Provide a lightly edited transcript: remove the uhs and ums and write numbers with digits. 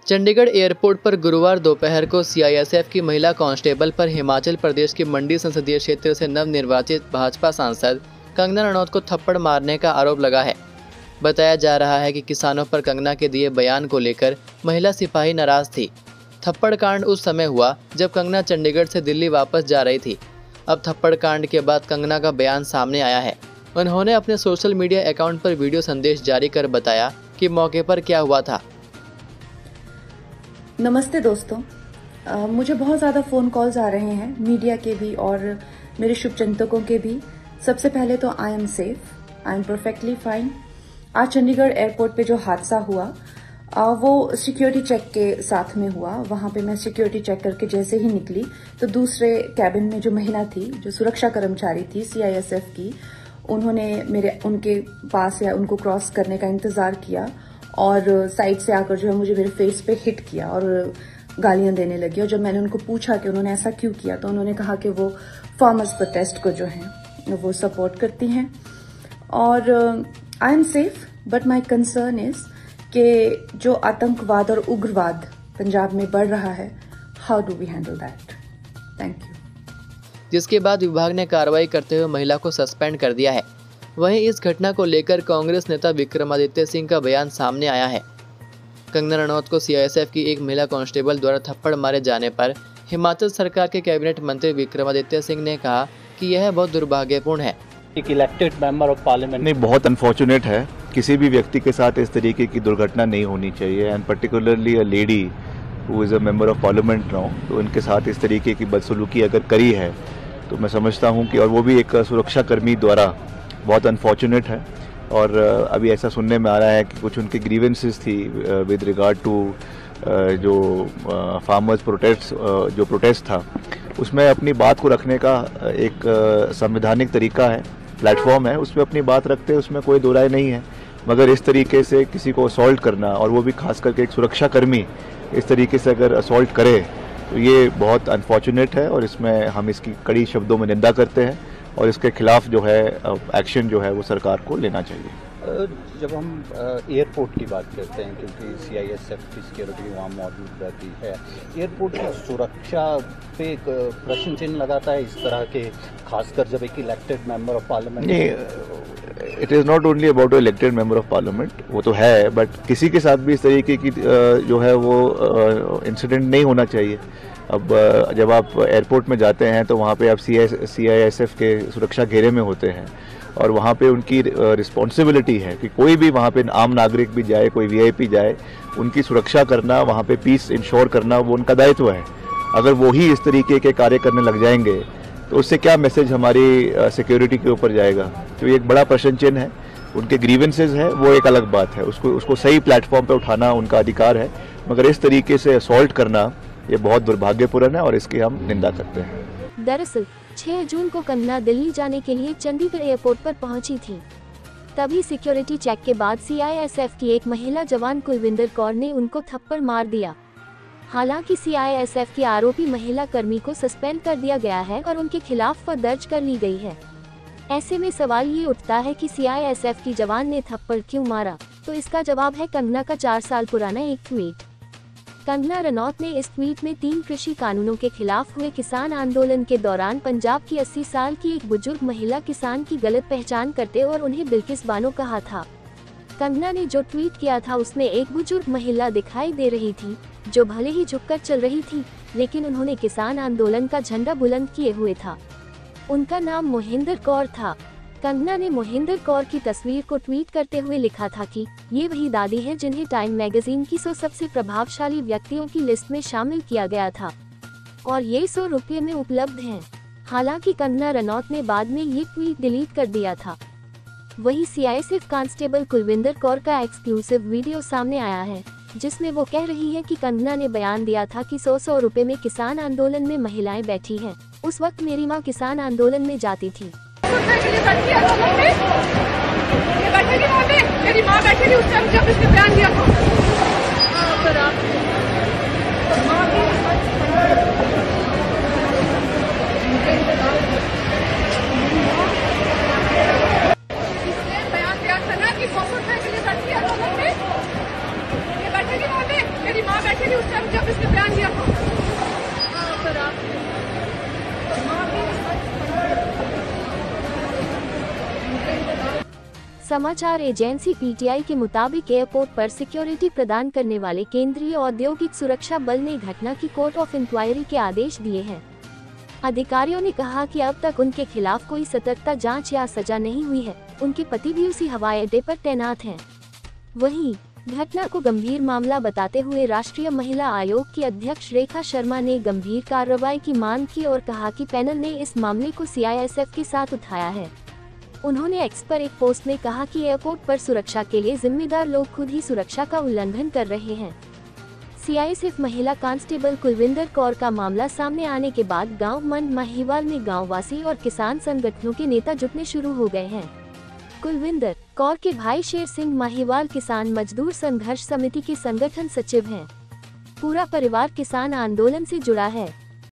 Chandigarh airport पर गुरुवार दोपहर को सीआईएसएफ की महिला कांस्टेबल पर हिमाचल प्रदेश के मंडी संसदीय क्षेत्र से नवनिर्वाचित भाजपा सांसद कंगना रनौत को थप्पड़ मारने का आरोप लगा है। बताया जा रहा है कि किसानों पर कंगना के दिए बयान को लेकर महिला सिपाही नाराज थी। थप्पड़ कांड उस समय हुआ जब कंगना चंडीगढ़ से दिल्ली वापस जा रही थी। अब थप्पड़ कांड के बाद कंगना का बयान सामने आया है। उन्होंने अपने सोशल मीडिया अकाउंट पर वीडियो संदेश जारी कर बताया कि मौके पर क्या हुआ था। नमस्ते दोस्तों, मुझे बहुत ज़्यादा फ़ोन कॉल्स आ रहे हैं, मीडिया के भी और मेरे शुभचिंतकों के भी। सबसे पहले तो I am safe, I am perfectly fine. आज चंडीगढ़ एयरपोर्ट पे जो हादसा हुआ वो सिक्योरिटी चेक के साथ में हुआ। वहाँ पे मैं सिक्योरिटी चेक करके जैसे ही निकली तो दूसरे कैबिन में जो महिला थी, जो सुरक्षा कर्मचारी थी सीआईएसएफ की, उन्होंने उनके पास या उनको क्रॉस करने का इंतज़ार किया और साइड से आकर जो है मुझे मेरे फेस पे हिट किया और गालियां देने लगी। और जब मैंने उनको पूछा कि उन्होंने ऐसा क्यों किया तो उन्होंने कहा कि वो फार्मर्स प्रोटेस्ट को जो है वो सपोर्ट करती हैं। और I am safe, but my concern is कि जो आतंकवाद और उग्रवाद पंजाब में बढ़ रहा है, how do we handle that. Thank you. जिसके बाद विभाग ने कार्रवाई करते हुए महिला को सस्पेंड कर दिया है। वहीं इस घटना को लेकर कांग्रेस नेता विक्रमादित्य सिंह का बयान सामने आया है। कंगना रनौत को सीआईएसएफ की एक महिला कांस्टेबल द्वारा थप्पड़ मारे जाने पर हिमाचल सरकार के कैबिनेट मंत्री विक्रमादित्य सिंह ने कहा कि यह बहुत दुर्भाग्यपूर्ण है। एक इलेक्टेड मेंबर ऑफ पार्लियामेंट नहीं, बहुत अनफॉर्चुनेट है। किसी भी व्यक्ति के साथ इस तरीके की दुर्घटना नहीं होनी चाहिए, and particularly a lady who is a member of parliament now. तो उनके साथ इस तरीके की बदसलूकी अगर करी है तो मैं समझता हूँ कि, और वो भी एक सुरक्षा कर्मी द्वारा, बहुत अनफॉर्चुनेट है। और अभी ऐसा सुनने में आ रहा है कि कुछ उनकी ग्रीवेंसेस थी विद रिगार्ड टू जो फार्मर्स प्रोटेस्ट था, उसमें अपनी बात को रखने का एक संवैधानिक तरीका है, प्लेटफॉर्म है, उसमें अपनी बात रखते हैं, उसमें कोई दो राय नहीं है। मगर इस तरीके से किसी को असॉल्ट करना, और वो भी खास करके एक सुरक्षा कर्मी इस तरीके से अगर असॉल्ट करे तो ये बहुत अनफॉर्चुनेट है और इसमें हम इसकी कड़ी शब्दों में निंदा करते हैं और इसके खिलाफ जो है एक्शन जो है वो सरकार को लेना चाहिए। जब हम एयरपोर्ट की बात करते हैं, क्योंकि सीआईएसएफ की सिक्योरिटी वहाँ मौजूद रहती है, एयरपोर्ट की सुरक्षा पे एक प्रश्न चिन्ह लगाता है इस तरह के, खासकर जब एक इलेक्टेड मेंबर ऑफ पार्लियामेंट। नहीं, it is not only about elected member of parliament, वो तो है, बट किसी के साथ भी इस तरीके की जो है वो इंसिडेंट नहीं होना चाहिए। अब जब आप एयरपोर्ट में जाते हैं तो वहाँ पे आप सीआईएसएफ के सुरक्षा घेरे में होते हैं और वहाँ पे उनकी रिस्पॉन्सिबिलिटी है कि कोई भी वहाँ पे आम नागरिक भी जाए, कोई वीआईपी जाए, उनकी सुरक्षा करना, वहाँ पे पीस इंश्योर करना, वो उनका दायित्व है। अगर वो ही इस तरीके के कार्य करने लग जाएंगे तो उससे क्या मैसेज हमारी सिक्योरिटी के ऊपर जाएगा? तो ये एक बड़ा प्रश्न चिन्ह है। उनके ग्रीवेंसेज है वो एक अलग बात है, उसको सही प्लेटफॉर्म पे उठाना उनका अधिकार है, मगर इस तरीके से असॉल्ट करना ये बहुत दुर्भाग्यपूर्ण है और इसकी हम निंदा करते हैं। दरअसल 6 जून को कंगना दिल्ली जाने के लिए चंडीगढ़ एयरपोर्ट पर पहुंची थी। तभी सिक्योरिटी चेक के बाद सीआईएसएफ की एक महिला जवान कुलविंदर कौर ने उनको थप्पड़ मार दिया। हालांकि सीआईएसएफ की आरोपी महिला कर्मी को सस्पेंड कर दिया गया है और उनके खिलाफ दर्ज कर ली गई है। ऐसे में सवाल ये उठता है कि सीआईएसएफ की जवान ने थप्पड़ क्यों मारा? तो इसका जवाब है कंगना का 4 साल पुराना एक ट्वीट। कंगना रनौत ने इस ट्वीट में 3 कृषि कानूनों के खिलाफ हुए किसान आंदोलन के दौरान पंजाब की 80 साल की एक बुजुर्ग महिला किसान की गलत पहचान करते और उन्हें बिल्किस बानो कहा था। कंगना ने जो ट्वीट किया था उसमें एक बुजुर्ग महिला दिखाई दे रही थी जो भले ही झुककर चल रही थी, लेकिन उन्होंने किसान आंदोलन का झंडा बुलंद किए हुए था। उनका नाम मोहिंदर कौर था। कंगना ने मोहिंदर कौर की तस्वीर को ट्वीट करते हुए लिखा था कि ये वही दादी है जिन्हें टाइम मैगजीन की 100 सबसे प्रभावशाली व्यक्तियों की लिस्ट में शामिल किया गया था और ये 100 रुपये में उपलब्ध हैं। हालांकि कंगना रनौत ने बाद में ये ट्वीट डिलीट कर दिया था। वही सीआईएसएफ कांस्टेबल कुलविंदर कौर का एक्सक्लूसिव वीडियो सामने आया है जिसमें वो कह रही है कि कंगना ने बयान दिया था कि 100 रुपये में किसान आंदोलन में महिलाएं बैठी हैं। उस वक्त मेरी माँ किसान आंदोलन में जाती थी। मेरी माँ बैठी थी उस टाइम जब इसने बयान दिया था। इसने बयान दिया था ना कि 100 रुपए के लिए बैठी है, ये बैठेगी वहाँ पे, मेरी माँ बैठी समाचार एजेंसी पीटीआई के मुताबिक एयरपोर्ट पर सिक्योरिटी प्रदान करने वाले केंद्रीय औद्योगिक सुरक्षा बल ने घटना की कोर्ट ऑफ इंक्वायरी के आदेश दिए हैं। अधिकारियों ने कहा कि अब तक उनके खिलाफ कोई सतर्कता जांच या सजा नहीं हुई है। उनके पति भी उसी हवाई अड्डे पर तैनात हैं। वहीं घटना को गंभीर मामला बताते हुए राष्ट्रीय महिला आयोग की अध्यक्ष रेखा शर्मा ने गंभीर कार्रवाई की मांग की और कहा कि पैनल ने इस मामले को सीआईएसएफ के साथ उठाया है। उन्होंने एक्स पर एक पोस्ट में कहा कि एयरपोर्ट पर सुरक्षा के लिए जिम्मेदार लोग खुद ही सुरक्षा का उल्लंघन कर रहे हैं। सीआईएसएफ महिला कांस्टेबल कुलविंदर कौर का मामला सामने आने के बाद गांव मंड माहीवाल में गांववासी और किसान संगठनों के नेता जुटने शुरू हो गए हैं। कुलविंदर कौर के भाई शेर सिंह माहीवाल किसान मजदूर संघर्ष समिति के संगठन सचिव हैं। पूरा परिवार किसान आंदोलन से जुड़ा है।